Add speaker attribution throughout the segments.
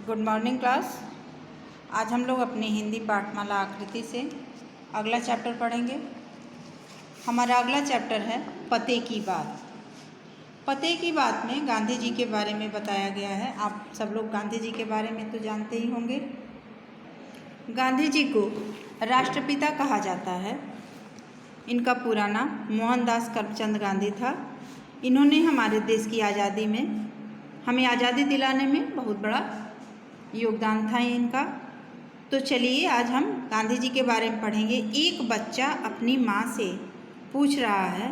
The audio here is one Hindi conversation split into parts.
Speaker 1: Good morning class. आज हम लोग अपनी हिंदी पाठमाला आकृति से अगला चैप्टर पढ़ेंगे। हमारा अगला चैप्टर है पते की बात। पते की बात में गांधी जी के बारे में बताया गया है। आप सब लोग गांधी जी के बारे में तो जानते ही होंगे। गांधी जी को राष्ट्रपिता कहा जाता है। इनका पूरा नाम मोहनदास करमचंद गांधी था। इन्होंने हमारे देश की आज़ादी में हमें आज़ादी दिलाने में बहुत बड़ा योगदान था इनका। तो चलिए आज हम गांधी जी के बारे में पढ़ेंगे। एक बच्चा अपनी माँ से पूछ रहा है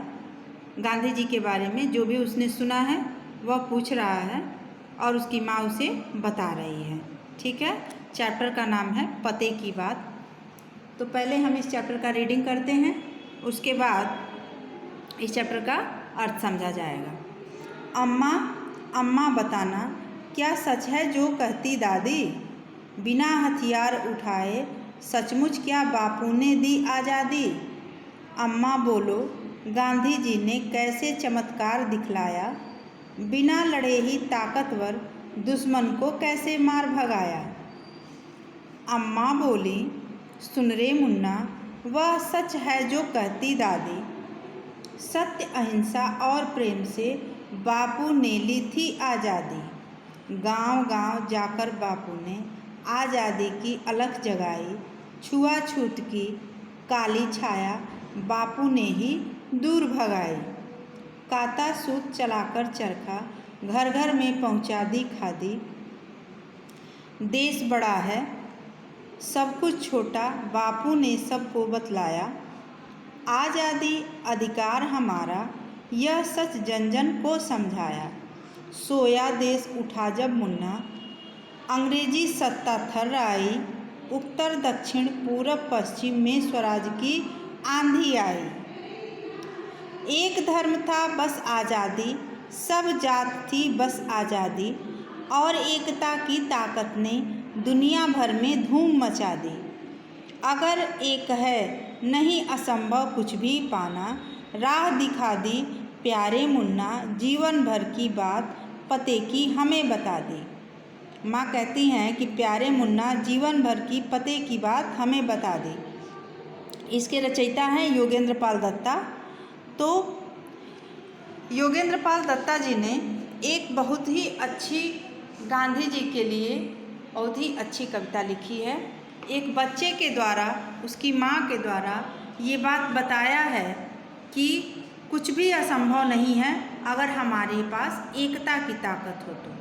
Speaker 1: गांधी जी के बारे में, जो भी उसने सुना है वह पूछ रहा है और उसकी माँ उसे बता रही है। ठीक है, चैप्टर का नाम है पते की बात। तो पहले हम इस चैप्टर का रीडिंग करते हैं, उसके बाद इस चैप्टर का अर्थ समझा जाएगा। अम्मा अम्मा बताना क्या सच है जो कहती दादी, बिना हथियार उठाए सचमुच क्या बापू ने दी आज़ादी। अम्मा बोलो गांधी जी ने कैसे चमत्कार दिखलाया, बिना लड़े ही ताकतवर दुश्मन को कैसे मार भगाया। अम्मा बोली सुन रे मुन्ना, वह सच है जो कहती दादी, सत्य अहिंसा और प्रेम से बापू ने ली थी आज़ादी। गांव गांव जाकर बापू ने आज़ादी की अलख जगाई, छुआछूत की काली छाया बापू ने ही दूर भगाई। काता सूत चलाकर चरखा घर घर में पहुंचा दी खादी। देश बड़ा है सब कुछ छोटा बापू ने सबको बतलाया। आज़ादी अधिकार हमारा यह सच जन जन को समझाया। सोया देश उठा जब मुन्ना, अंग्रेजी सत्ता थर्र आई, उत्तर दक्षिण पूरब पश्चिम में स्वराज की आंधी आई। एक धर्म था बस आज़ादी, सब जात थी बस आज़ादी, और एकता की ताकत ने दुनिया भर में धूम मचा दी। अगर एक है नहीं असंभव कुछ भी पाना, राह दिखा दी प्यारे मुन्ना, जीवन भर की बात पते की हमें बता दी। माँ कहती हैं कि प्यारे मुन्ना जीवन भर की पते की बात हमें बता दी। इसके रचयिता हैं योगेंद्र पाल दत्ता। तो योगेंद्र पाल दत्ता जी ने एक बहुत ही अच्छी गांधी जी के लिए बहुत ही अच्छी कविता लिखी है। एक बच्चे के द्वारा उसकी माँ के द्वारा ये बात बताया है कि कुछ भी असंभव नहीं है अगर हमारे पास एकता की ताकत हो। तो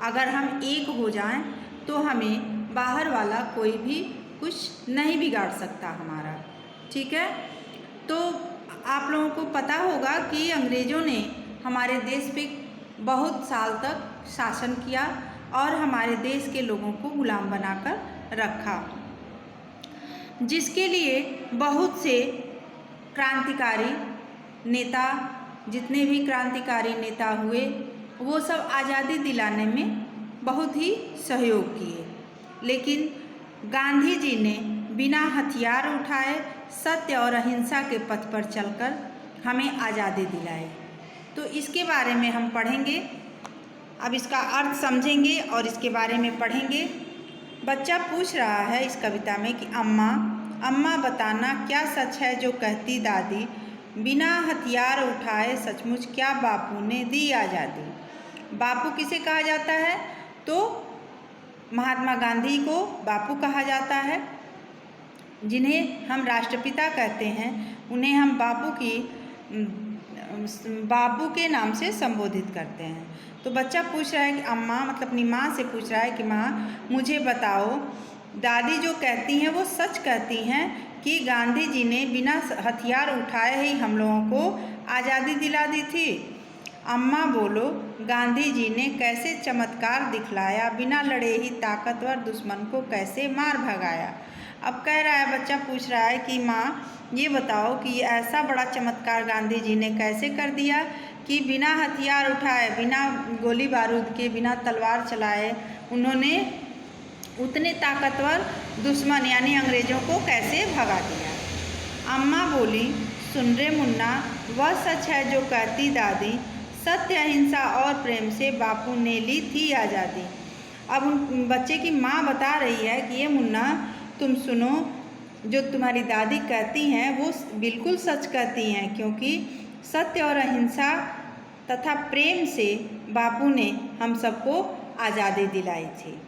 Speaker 1: अगर हम एक हो जाएं तो हमें बाहर वाला कोई भी कुछ नहीं बिगाड़ सकता हमारा। ठीक है, तो आप लोगों को पता होगा कि अंग्रेज़ों ने हमारे देश पे बहुत साल तक शासन किया और हमारे देश के लोगों को गुलाम बनाकर रखा, जिसके लिए बहुत से क्रांतिकारी नेता, जितने भी क्रांतिकारी नेता हुए वो सब आज़ादी दिलाने में बहुत ही सहयोग किए। लेकिन गांधी जी ने बिना हथियार उठाए सत्य और अहिंसा के पथ पर चलकर हमें आज़ादी दिलाई। तो इसके बारे में हम पढ़ेंगे। अब इसका अर्थ समझेंगे और इसके बारे में पढ़ेंगे। बच्चा पूछ रहा है इस कविता में कि अम्मा अम्मा बताना क्या सच है जो कहती दादी, बिना हथियार उठाए सचमुच क्या बापू ने दी आज़ादी। बापू किसे कहा जाता है? तो महात्मा गांधी को बापू कहा जाता है। जिन्हें हम राष्ट्रपिता कहते हैं उन्हें हम बापू के नाम से संबोधित करते हैं। तो बच्चा पूछ रहा है कि अम्मा मतलब अपनी माँ से पूछ रहा है कि माँ मुझे बताओ, दादी जो कहती हैं वो सच कहती हैं कि गांधी जी ने बिना हथियार उठाए ही हम लोगों को आज़ादी दिला दी थी। अम्मा बोलो गांधी जी ने कैसे चमत्कार दिखलाया, बिना लड़े ही ताकतवर दुश्मन को कैसे मार भगाया। अब कह रहा है, बच्चा पूछ रहा है कि माँ ये बताओ कि ऐसा बड़ा चमत्कार गांधी जी ने कैसे कर दिया कि बिना हथियार उठाए, बिना गोली बारूद के, बिना तलवार चलाए उन्होंने उतने ताकतवर दुश्मन यानी अंग्रेज़ों को कैसे भगा दिया। अम्मा बोली सुन रे मुन्ना, वह सच है जो कहती दादी, सत्य अहिंसा और प्रेम से बापू ने ली थी आज़ादी। अब उन बच्चे की माँ बता रही है कि ये मुन्ना तुम सुनो, जो तुम्हारी दादी कहती हैं वो बिल्कुल सच कहती हैं, क्योंकि सत्य और अहिंसा तथा प्रेम से बापू ने हम सबको आज़ादी दिलाई थी।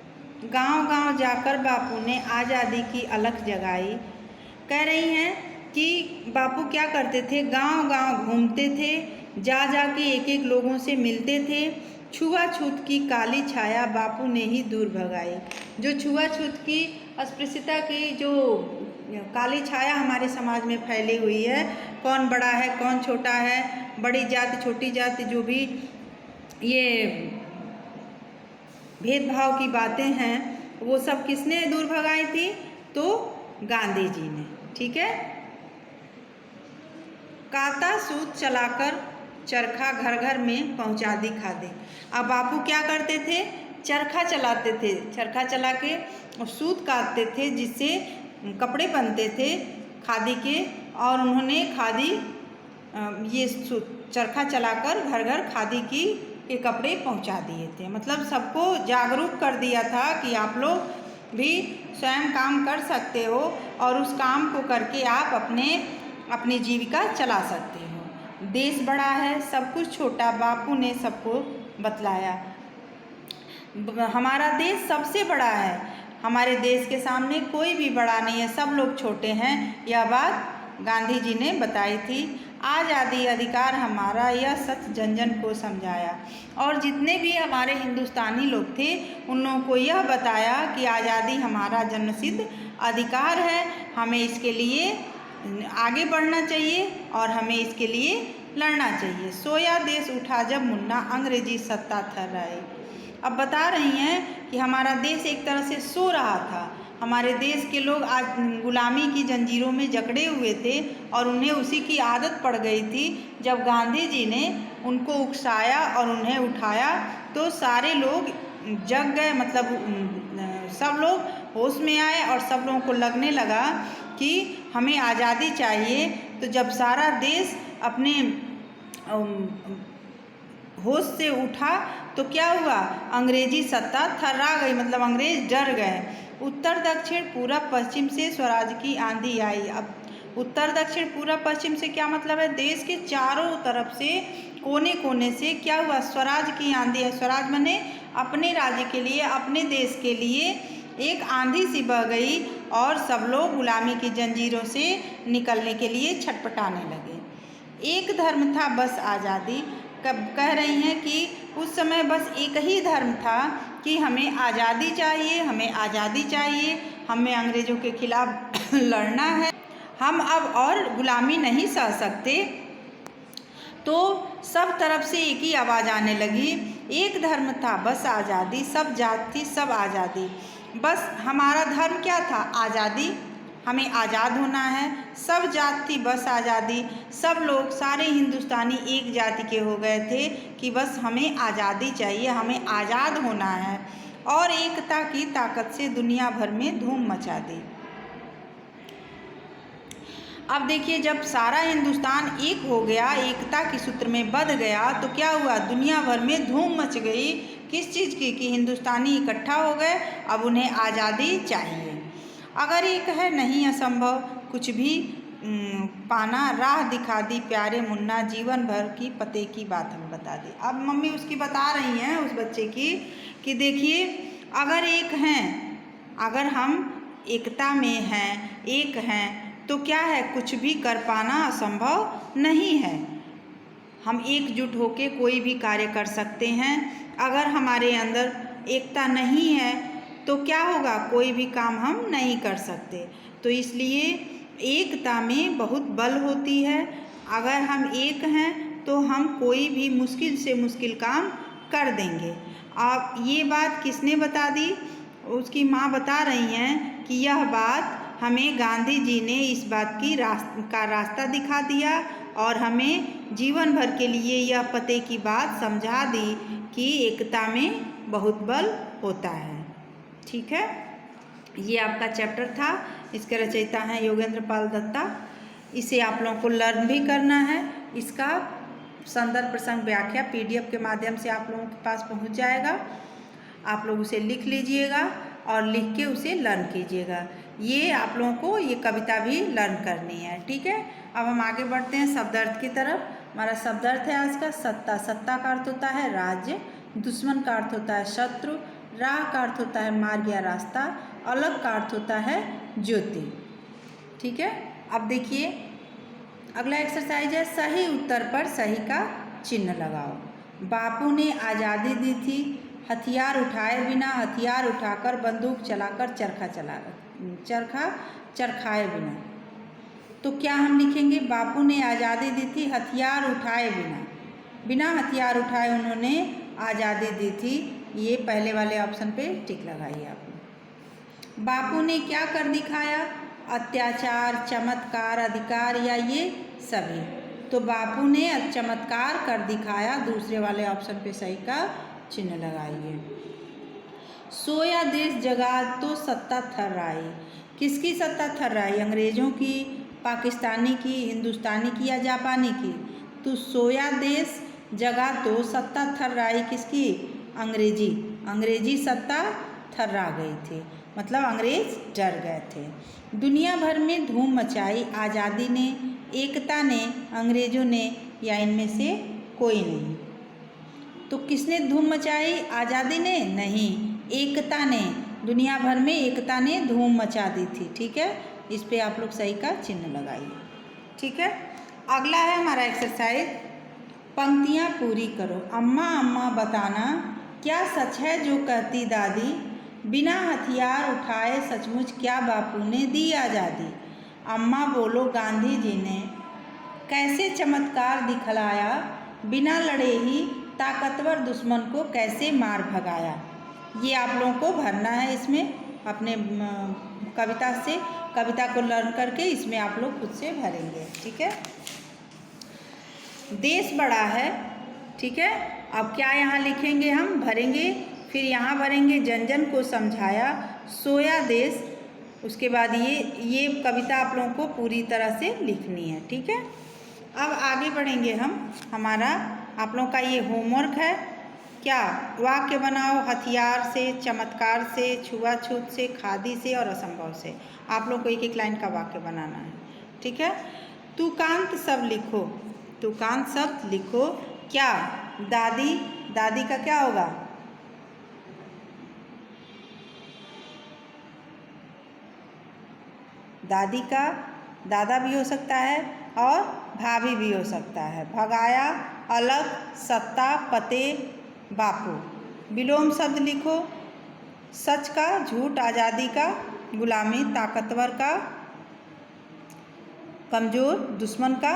Speaker 1: गांव-गांव जाकर बापू ने आज़ादी की अलख जगाई। कह रही हैं कि बापू क्या करते थे, गांव-गांव घूमते थे, जा जा के एक-एक लोगों से मिलते थे। छुआछूत की काली छाया बापू ने ही दूर भगाई। जो छुआछूत की, अस्पृश्यता की जो काली छाया हमारे समाज में फैली हुई है, कौन बड़ा है कौन छोटा है, बड़ी जाति छोटी जाति, जो भी ये भेदभाव की बातें हैं, वो सब किसने दूर भगाई थी? तो गांधी जी ने। ठीक है। काता सूत चलाकर चरखा घर घर में पहुंचा दी खादी। अब बापू क्या करते थे? चरखा चलाते थे, चरखा चला के सूत काटते थे, जिससे कपड़े बनते थे खादी के। और उन्होंने खादी ये चरखा चलाकर घर घर खादी के कपड़े पहुंचा दिए थे। मतलब सबको जागरूक कर दिया था कि आप लोग भी स्वयं काम कर सकते हो और उस काम को करके आप अपनी जीविका चला सकते हो। देश बड़ा है, सब कुछ छोटा, बापू ने सबको बतलाया। हमारा देश सबसे बड़ा है, हमारे देश के सामने कोई भी बड़ा नहीं है, सब लोग छोटे हैं। यह बात गांधी जी ने बताई थी। आज़ादी अधिकार हमारा, यह सत्य जन जन को समझाया। और जितने भी हमारे हिंदुस्तानी लोग थे, उन लोगों को यह बताया कि आज़ादी हमारा जन्मसिद्ध अधिकार है, हमें इसके लिए आगे बढ़ना चाहिए और हमें इसके लिए लड़ना चाहिए। सोया देश उठा जब मुन्ना, अंग्रेजी सत्ता थर्राई। अब बता रही हैं कि हमारा देश एक तरह से सो रहा था। हमारे देश के लोग आज गुलामी की जंजीरों में जकड़े हुए थे और उन्हें उसी की आदत पड़ गई थी। जब गांधी जी ने उनको उकसाया और उन्हें उठाया तो सारे लोग जग गए, मतलब सब लोग होश में आए और सब लोगों को लगने लगा कि हमें आज़ादी चाहिए। तो जब सारा देश अपने होश से उठा तो क्या हुआ? अंग्रेजी सत्ता थर्रा गई, मतलब अंग्रेज डर गए। उत्तर दक्षिण पूरब पश्चिम से स्वराज की आंधी आई। अब उत्तर दक्षिण पूरब पश्चिम से क्या मतलब है? देश के चारों तरफ से, कोने कोने से क्या हुआ? स्वराज की आंधी है। स्वराज माने अपने राज्य के लिए, अपने देश के लिए एक आंधी सी बह गई और सब लोग गुलामी की जंजीरों से निकलने के लिए छटपटाने लगे। एक धर्म था बस आज़ादी। कह रही हैं कि उस समय बस एक ही धर्म था कि हमें आज़ादी चाहिए, हमें आज़ादी चाहिए, हमें अंग्रेज़ों के खिलाफ लड़ना है, हम अब और गुलामी नहीं सह सकते। तो सब तरफ से एक ही आवाज़ आने लगी, एक धर्म था बस आज़ादी, सब जात थी सब आज़ादी। बस हमारा धर्म क्या था? आज़ादी, हमें आज़ाद होना है। सब जात थी बस आज़ादी, सब लोग सारे हिंदुस्तानी एक जाति के हो गए थे कि बस हमें आज़ादी चाहिए, हमें आज़ाद होना है। और एकता की ताकत से दुनिया भर में धूम मचा दी। अब देखिए, जब सारा हिंदुस्तान एक हो गया, एकता के सूत्र में बंध गया, तो क्या हुआ? दुनिया भर में धूम मच गई। किस चीज़ की? कि हिंदुस्तानी इकट्ठा हो गए, अब उन्हें आज़ादी चाहिए। अगर एक है नहीं असंभव कुछ भी पाना, राह दिखा दी प्यारे मुन्ना, जीवन भर की पते की बात हमें बता दी। अब मम्मी उसकी बता रही हैं उस बच्चे की कि देखिए, अगर एक हैं, अगर हम एकता में हैं, एक हैं, तो क्या है? कुछ भी कर पाना असंभव नहीं है। हम एकजुट होके कोई भी कार्य कर सकते हैं। अगर हमारे अंदर एकता नहीं है तो क्या होगा? कोई भी काम हम नहीं कर सकते। तो इसलिए एकता में बहुत बल होती है। अगर हम एक हैं तो हम कोई भी मुश्किल से मुश्किल काम कर देंगे। अब ये बात किसने बता दी? उसकी माँ बता रही हैं कि यह बात हमें गांधी जी ने इस बात की रास्ता दिखा दिया और हमें जीवन भर के लिए यह पते की बात समझा दी कि एकता में बहुत बल होता है। ठीक है, ये आपका चैप्टर था। इसके रचयिता हैं योगेंद्र पाल दत्ता। इसे आप लोगों को लर्न भी करना है। इसका संदर्भ प्रसंग व्याख्या PDF के माध्यम से आप लोगों के पास पहुंच जाएगा। आप लोग उसे लिख लीजिएगा और लिख के उसे लर्न कीजिएगा। ये आप लोगों को ये कविता भी लर्न करनी है, ठीक है। अब हम आगे बढ़ते हैं शब्दार्थ की तरफ। हमारा शब्दार्थ है आज का सत्ता। सत्ता का अर्थ होता है राज्य, दुश्मन का अर्थ होता है शत्रु, राह का अर्थ होता है मार्ग या रास्ता, अलग का अर्थ होता है ज्योति, ठीक है। अब देखिए अगला एक्सरसाइज है सही उत्तर पर सही का चिन्ह लगाओ। बापू ने आज़ादी दी थी हथियार उठाए बिना, हथियार उठाकर बंदूक चलाकर चरखा चरखाए बिना। तो क्या हम लिखेंगे? बापू ने आज़ादी दी थी हथियार उठाए बिना, बिना हथियार उठाए उन्होंने आज़ादी दी थी। ये पहले वाले ऑप्शन पे टिक लगाइए आपने। बापू ने क्या कर दिखाया? अत्याचार, चमत्कार, अधिकार या ये सभी। तो बापू ने चमत्कार कर दिखाया, दूसरे वाले ऑप्शन पे सही का चिन्ह लगाइए। सोया देश जगा तो सत्ता थर्राई। किसकी सत्ता थर्राई? अंग्रेजों की, पाकिस्तानी की, हिंदुस्तानी की या जापानी की? तो सोया देश जगा तो सत्ता थर्राई किसकी? अंग्रेजी सत्ता थर्रा गई थी, मतलब अंग्रेज डर गए थे। दुनिया भर में धूम मचाई आज़ादी ने, एकता ने, अंग्रेजों ने या इनमें से कोई नहीं। तो किसने धूम मचाई? आज़ादी ने? नहीं, एकता ने। दुनिया भर में एकता ने धूम मचा दी थी, ठीक है। इस पे आप लोग सही का चिन्ह लगाइए, ठीक है। अगला है हमारा एक्सरसाइज पंक्तियाँ पूरी करो। अम्मा अम्मा बताना क्या सच है जो कहती दादी, बिना हथियार उठाए सचमुच क्या बापू ने दी आज़ादी। अम्मा बोलो गांधी जी ने कैसे चमत्कार दिखलाया, बिना लड़े ही ताकतवर दुश्मन को कैसे मार भगाया। ये आप लोगों को भरना है इसमें अपने कविता से, कविता को लर्न करके इसमें आप लोग खुद से भरेंगे, ठीक है। देश बड़ा है, ठीक है। अब क्या यहाँ लिखेंगे? हम भरेंगे, फिर यहाँ भरेंगे जन जन को समझाया, सोया देश। उसके बाद ये कविता आप लोगों को पूरी तरह से लिखनी है, ठीक है। अब आगे बढ़ेंगे हम। हमारा आप लोगों का ये होमवर्क है। क्या? वाक्य बनाओ हथियार से, चमत्कार से, छुआछूत से, खादी से और असंभव से। आप लोग को एक एक लाइन का वाक्य बनाना है, ठीक है। तुकांत शब्द लिखो, तुकांत शब्द लिखो। क्या? दादी, दादी का क्या होगा? दादी का दादा भी हो सकता है और भाभी भी हो सकता है। भगाया, अलग, सत्ता, पते, बापू। विलोम शब्द लिखो। सच का झूठ, आज़ादी का गुलामी, ताकतवर का कमज़ोर, दुश्मन का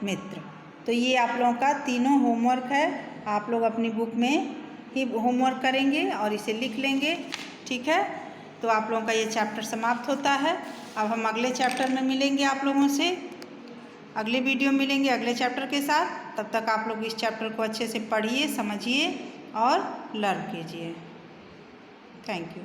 Speaker 1: मित्र। तो ये आप लोगों का तीनों होमवर्क है। आप लोग अपनी बुक में ही होमवर्क करेंगे और इसे लिख लेंगे, ठीक है। तो आप लोगों का ये चैप्टर समाप्त होता है। अब हम अगले चैप्टर में मिलेंगे आप लोगों से, अगले वीडियो मिलेंगे अगले चैप्टर के साथ। तब तक आप लोग इस चैप्टर को अच्छे से पढ़िए, समझिए और लर्न कीजिए। Thank you.